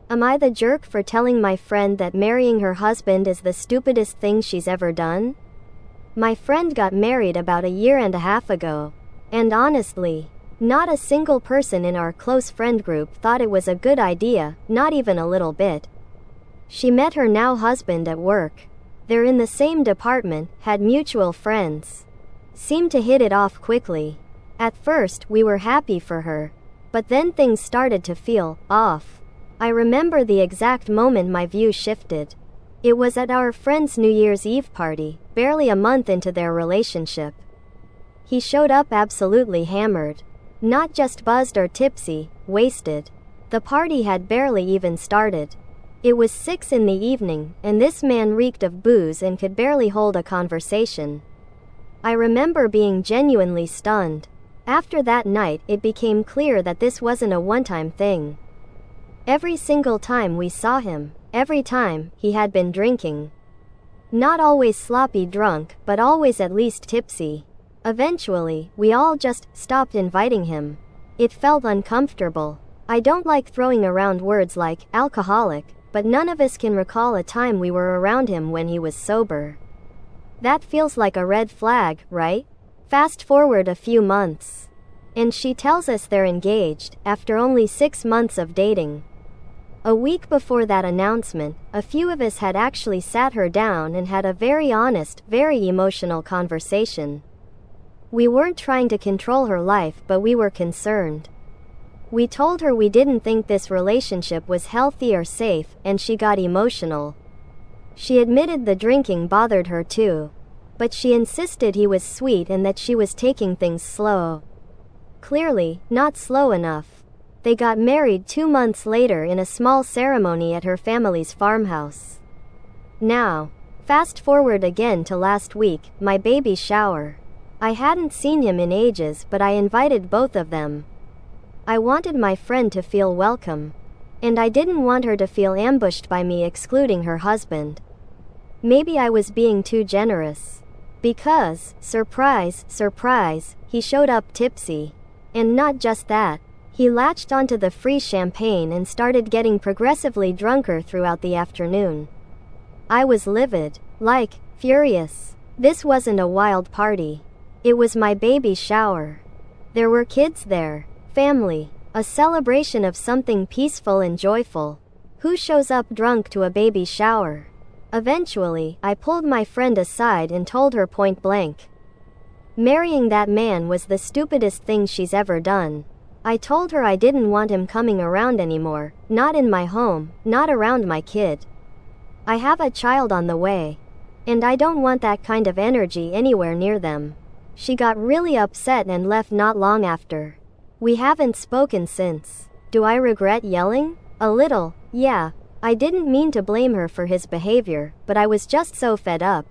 Am I the jerk for telling my friend that marrying her husband is the stupidest thing she's ever done? My friend got married about a year and a half ago. And honestly, not a single person in our close friend group thought it was a good idea, not even a little bit. She met her now husband at work. They're in the same department, had mutual friends. Seemed to hit it off quickly. At first, we were happy for her. But then things started to feel off. I remember the exact moment my view shifted. It was at our friend's New Year's Eve party, barely a month into their relationship. He showed up absolutely hammered. Not just buzzed or tipsy, wasted. The party had barely even started. It was 6 in the evening, and this man reeked of booze and could barely hold a conversation. I remember being genuinely stunned. After that night, it became clear that this wasn't a one-time thing. Every single time we saw him, every time, he had been drinking. Not always sloppy drunk, but always at least tipsy. Eventually, we all just stopped inviting him. It felt uncomfortable. I don't like throwing around words like alcoholic, but none of us can recall a time we were around him when he was sober. That feels like a red flag, right? Fast forward a few months. And she tells us they're engaged, after only 6 months of dating. A week before that announcement, a few of us had actually sat her down and had a very honest, very emotional conversation. We weren't trying to control her life, but we were concerned. We told her we didn't think this relationship was healthy or safe, and she got emotional. She admitted the drinking bothered her too. But she insisted he was sweet and that she was taking things slow. Clearly, not slow enough. They got married 2 months later in a small ceremony at her family's farmhouse. Now, fast forward again to last week, my baby shower. I hadn't seen him in ages, but I invited both of them. I wanted my friend to feel welcome. And I didn't want her to feel ambushed by me excluding her husband. Maybe I was being too generous. Because, surprise, surprise, he showed up tipsy. And not just that. He latched onto the free champagne and started getting progressively drunker throughout the afternoon. I was livid, like, furious. This wasn't a wild party. It was my baby shower. There were kids there, family, a celebration of something peaceful and joyful. Who shows up drunk to a baby shower? Eventually, I pulled my friend aside and told her point blank. Marrying that man was the stupidest thing she's ever done. I told her I didn't want him coming around anymore, not in my home, not around my kid. I have a child on the way. And I don't want that kind of energy anywhere near them. She got really upset and left not long after. We haven't spoken since. Do I regret yelling? A little, yeah. I didn't mean to blame her for his behavior, but I was just so fed up.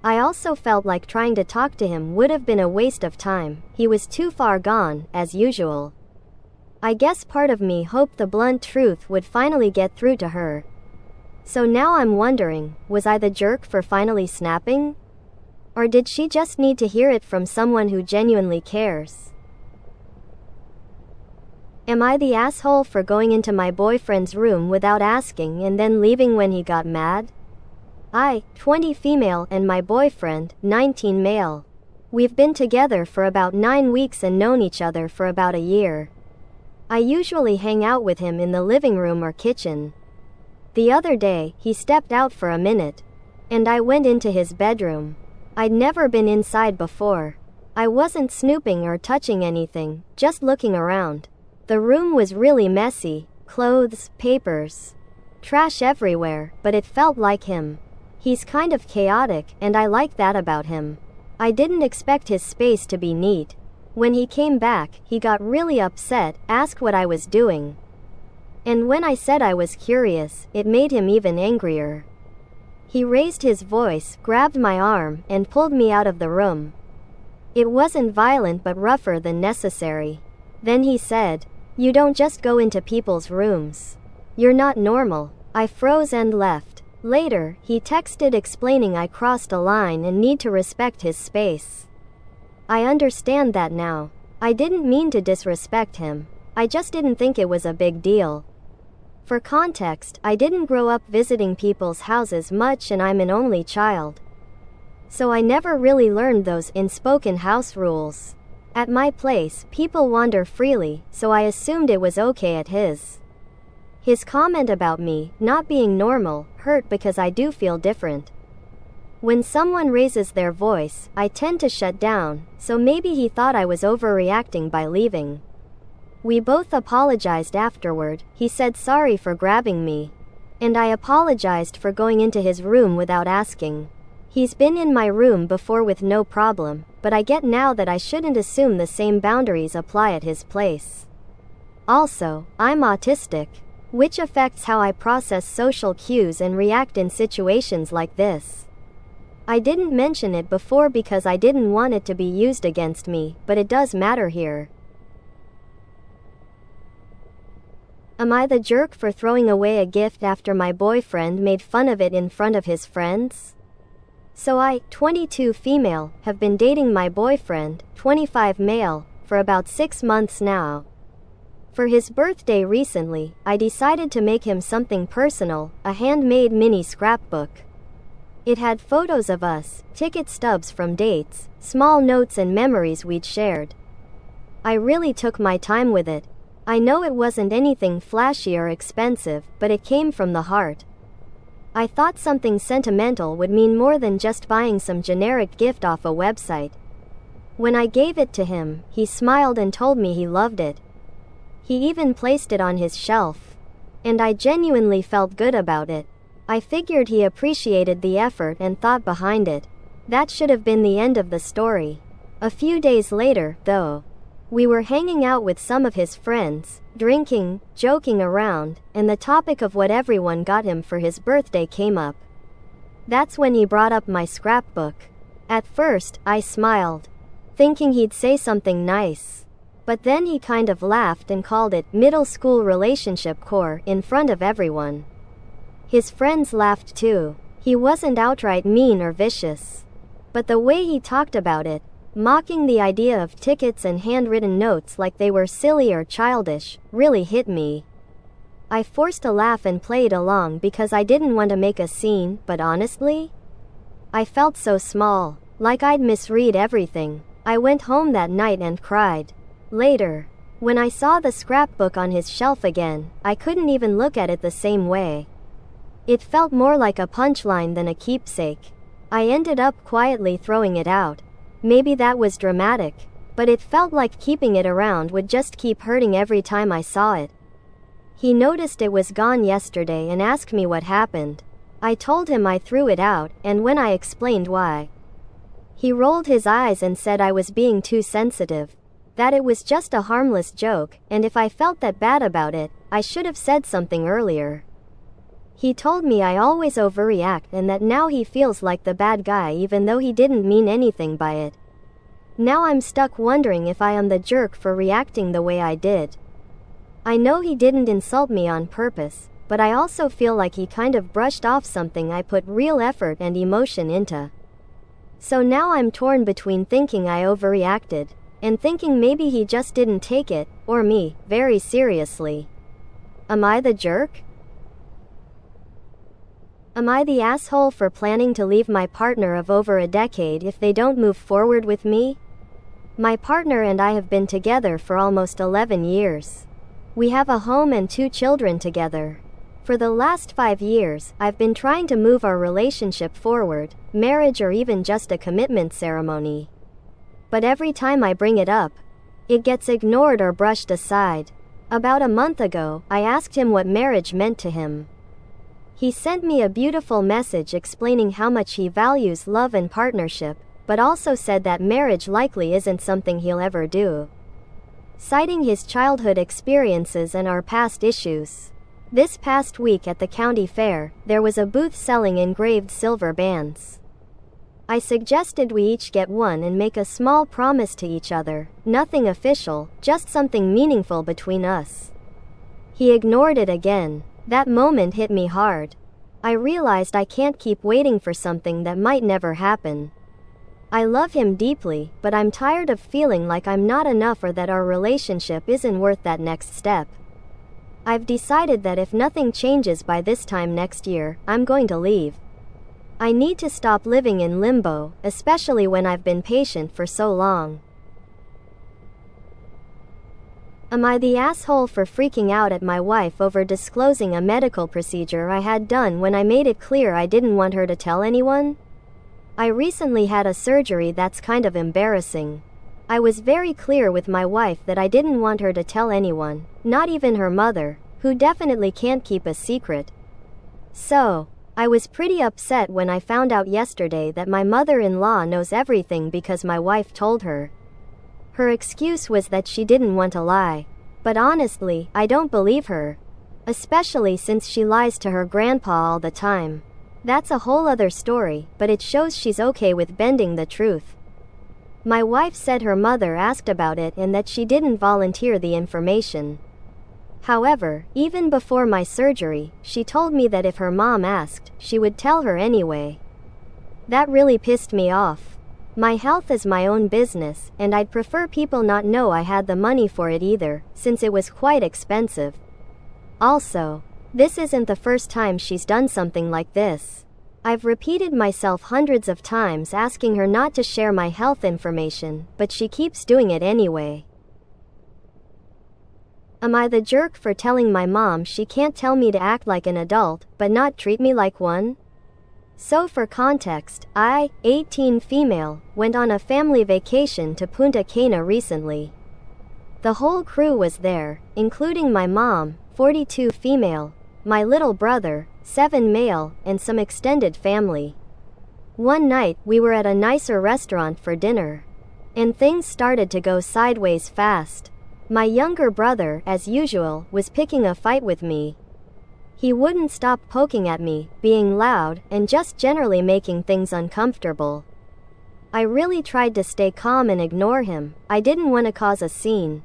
I also felt like trying to talk to him would have been a waste of time. He was too far gone, as usual. I guess part of me hoped the blunt truth would finally get through to her. So now I'm wondering, was I the jerk for finally snapping? Or did she just need to hear it from someone who genuinely cares? Am I the asshole for going into my boyfriend's room without asking and then leaving when he got mad? I, 20 female, and my boyfriend, 19 male. We've been together for about 9 weeks and known each other for about a year. I usually hang out with him in the living room or kitchen. The other day, he stepped out for a minute. And I went into his bedroom. I'd never been inside before. I wasn't snooping or touching anything, just looking around. The room was really messy, clothes, papers, trash everywhere, but it felt like him. He's kind of chaotic, and I like that about him. I didn't expect his space to be neat. When he came back, he got really upset, asked what I was doing. And when I said I was curious, it made him even angrier. He raised his voice, grabbed my arm, and pulled me out of the room. It wasn't violent but rougher than necessary. Then he said, "You don't just go into people's rooms. You're not normal." I froze and left. Later, he texted explaining I crossed a line and need to respect his space. I understand that now. I didn't mean to disrespect him. I just didn't think it was a big deal. For context, I didn't grow up visiting people's houses much and I'm an only child. So I never really learned those unspoken house rules. At my place, people wander freely, so I assumed it was okay at his. His comment about me not being normal hurt because I do feel different. When someone raises their voice, I tend to shut down, so maybe he thought I was overreacting by leaving. We both apologized afterward. He said sorry for grabbing me. And I apologized for going into his room without asking. He's been in my room before with no problem, but I get now that I shouldn't assume the same boundaries apply at his place. Also, I'm autistic, which affects how I process social cues and react in situations like this. I didn't mention it before because I didn't want it to be used against me, but it does matter here. Am I the jerk for throwing away a gift after my boyfriend made fun of it in front of his friends? So I, 22 female, have been dating my boyfriend, 25 male, for about 6 months now. For his birthday recently, I decided to make him something personal, a handmade mini scrapbook. It had photos of us, ticket stubs from dates, small notes and memories we'd shared. I really took my time with it. I know it wasn't anything flashy or expensive, but it came from the heart. I thought something sentimental would mean more than just buying some generic gift off a website. When I gave it to him, he smiled and told me he loved it. He even placed it on his shelf. And I genuinely felt good about it. I figured he appreciated the effort and thought behind it. That should have been the end of the story. A few days later, though, we were hanging out with some of his friends, drinking, joking around, and the topic of what everyone got him for his birthday came up. That's when he brought up my scrapbook. At first, I smiled, thinking he'd say something nice. But then he kind of laughed and called it middle school relationship core in front of everyone. His friends laughed too. He wasn't outright mean or vicious. But the way he talked about it, mocking the idea of tickets and handwritten notes like they were silly or childish, really hit me. I forced a laugh and played along because I didn't want to make a scene, but honestly, I felt so small, like I'd misread everything. I went home that night and cried. Later, when I saw the scrapbook on his shelf again, I couldn't even look at it the same way. It felt more like a punchline than a keepsake. I ended up quietly throwing it out. Maybe that was dramatic, but it felt like keeping it around would just keep hurting every time I saw it. He noticed it was gone yesterday and asked me what happened. I told him I threw it out, and when I explained why, he rolled his eyes and said I was being too sensitive, that it was just a harmless joke, and if I felt that bad about it, I should have said something earlier. He told me I always overreact and that now he feels like the bad guy even though he didn't mean anything by it. Now I'm stuck wondering if I am the jerk for reacting the way I did. I know he didn't insult me on purpose, but I also feel like he kind of brushed off something I put real effort and emotion into. So now I'm torn between thinking I overreacted and thinking maybe he just didn't take it, or me, very seriously. Am I the jerk? Am I the asshole for planning to leave my partner of over a decade if they don't move forward with me? My partner and I have been together for almost 11 years. We have a home and 2 children together. For the last 5 years, I've been trying to move our relationship forward, marriage or even just a commitment ceremony. But every time I bring it up, it gets ignored or brushed aside. About a month ago, I asked him what marriage meant to him. He sent me a beautiful message explaining how much he values love and partnership, but also said that marriage likely isn't something he'll ever do, citing his childhood experiences and our past issues. This past week at the county fair, there was a booth selling engraved silver bands. I suggested we each get one and make a small promise to each other, nothing official, just something meaningful between us. He ignored it again. That moment hit me hard. I realized I can't keep waiting for something that might never happen. I love him deeply, but I'm tired of feeling like I'm not enough or that our relationship isn't worth that next step. I've decided that if nothing changes by this time next year, I'm going to leave. I need to stop living in limbo, especially when I've been patient for so long. Am I the asshole for freaking out at my wife over disclosing a medical procedure I had done when I made it clear I didn't want her to tell anyone? I recently had a surgery that's kind of embarrassing. I was very clear with my wife that I didn't want her to tell anyone, not even her mother, who definitely can't keep a secret. So, I was pretty upset when I found out yesterday that my mother-in-law knows everything because my wife told her. Her excuse was that she didn't want to lie. But honestly, I don't believe her. Especially since she lies to her grandpa all the time. That's a whole other story, but it shows she's okay with bending the truth. My wife said her mother asked about it and that she didn't volunteer the information. However, even before my surgery, she told me that if her mom asked, she would tell her anyway. That really pissed me off. My health is my own business, and I'd prefer people not know I had the money for it either, since it was quite expensive. Also, this isn't the first time she's done something like this. I've repeated myself hundreds of times asking her not to share my health information, but she keeps doing it anyway. Am I the jerk for telling my mom she can't tell me to act like an adult, but not treat me like one? So for context, I, 18 female, went on a family vacation to Punta Cana recently. The whole crew was there, including my mom, 42 female, my little brother, 7 male, and some extended family. One night, we were at a nicer restaurant for dinner. And things started to go sideways fast. My younger brother, as usual, was picking a fight with me. He wouldn't stop poking at me, being loud, and just generally making things uncomfortable. I really tried to stay calm and ignore him. I didn't want to cause a scene.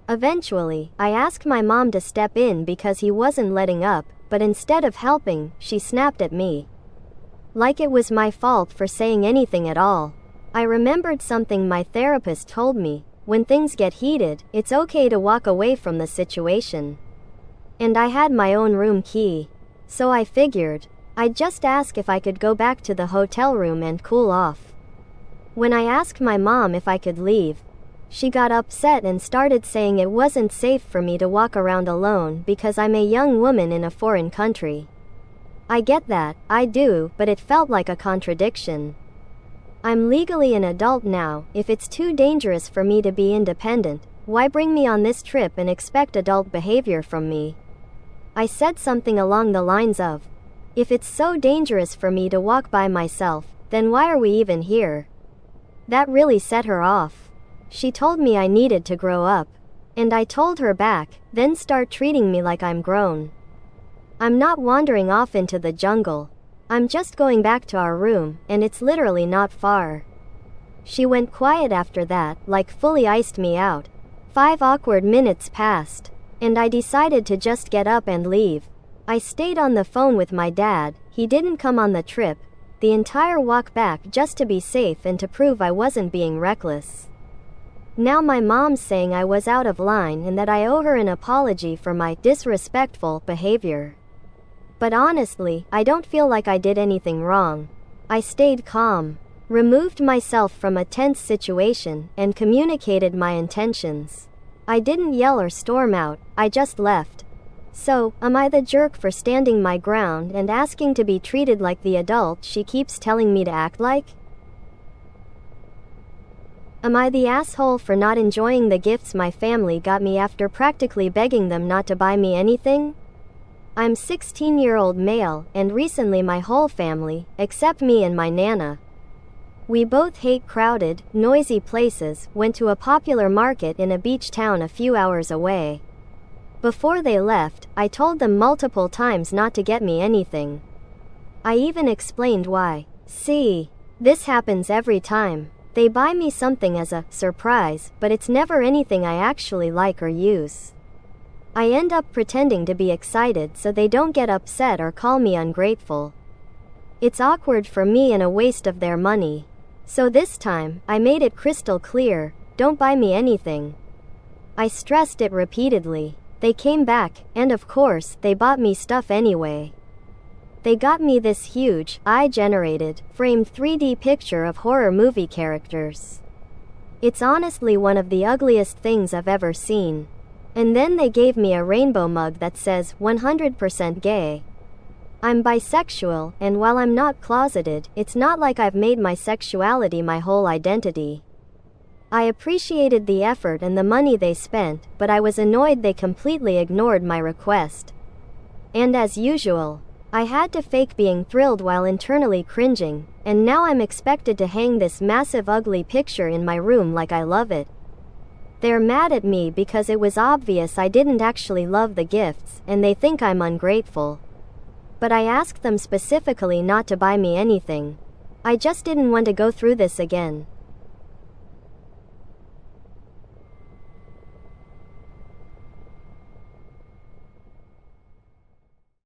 Eventually, I asked my mom to step in because he wasn't letting up, but instead of helping, she snapped at me. Like it was my fault for saying anything at all. I remembered something my therapist told me: when things get heated, it's okay to walk away from the situation. And I had my own room key. So I figured, I'd just ask if I could go back to the hotel room and cool off. When I asked my mom if I could leave, she got upset and started saying it wasn't safe for me to walk around alone because I'm a young woman in a foreign country. I get that, I do, but it felt like a contradiction. I'm legally an adult now. If it's too dangerous for me to be independent, why bring me on this trip and expect adult behavior from me? I said something along the lines of, if it's so dangerous for me to walk by myself, then why are we even here? That really set her off. She told me I needed to grow up. And I told her back, then start treating me like I'm grown. I'm not wandering off into the jungle. I'm just going back to our room, and it's literally not far. She went quiet after that, like fully iced me out. 5 awkward minutes passed. And I decided to just get up and leave. I stayed on the phone with my dad. He didn't come on the trip, the entire walk back, just to be safe and to prove I wasn't being reckless. Now my mom's saying I was out of line and that I owe her an apology for my disrespectful behavior. But honestly, I don't feel like I did anything wrong. I stayed calm, removed myself from a tense situation, and communicated my intentions. I didn't yell or storm out, I just left. So, am I the jerk for standing my ground and asking to be treated like the adult she keeps telling me to act like? Am I the asshole for not enjoying the gifts my family got me after practically begging them not to buy me anything? I'm 16-year-old male, and recently my whole family, except me and my nana, we both hate crowded, noisy places, went to a popular market in a beach town a few hours away. Before they left, I told them multiple times not to get me anything. I even explained why. See, this happens every time. They buy me something as a surprise, but it's never anything I actually like or use. I end up pretending to be excited so they don't get upset or call me ungrateful. It's awkward for me and a waste of their money. So this time, I made it crystal clear, don't buy me anything. I stressed it repeatedly. They came back, and of course, they bought me stuff anyway. They got me this huge, AI-generated, framed 3D picture of horror movie characters. It's honestly one of the ugliest things I've ever seen. And then they gave me a rainbow mug that says 100% gay. I'm bisexual, and while I'm not closeted, it's not like I've made my sexuality my whole identity. I appreciated the effort and the money they spent, but I was annoyed they completely ignored my request. And as usual, I had to fake being thrilled while internally cringing, and now I'm expected to hang this massive ugly picture in my room like I love it. They're mad at me because it was obvious I didn't actually love the gifts, and they think I'm ungrateful. But I asked them specifically not to buy me anything. I just didn't want to go through this again.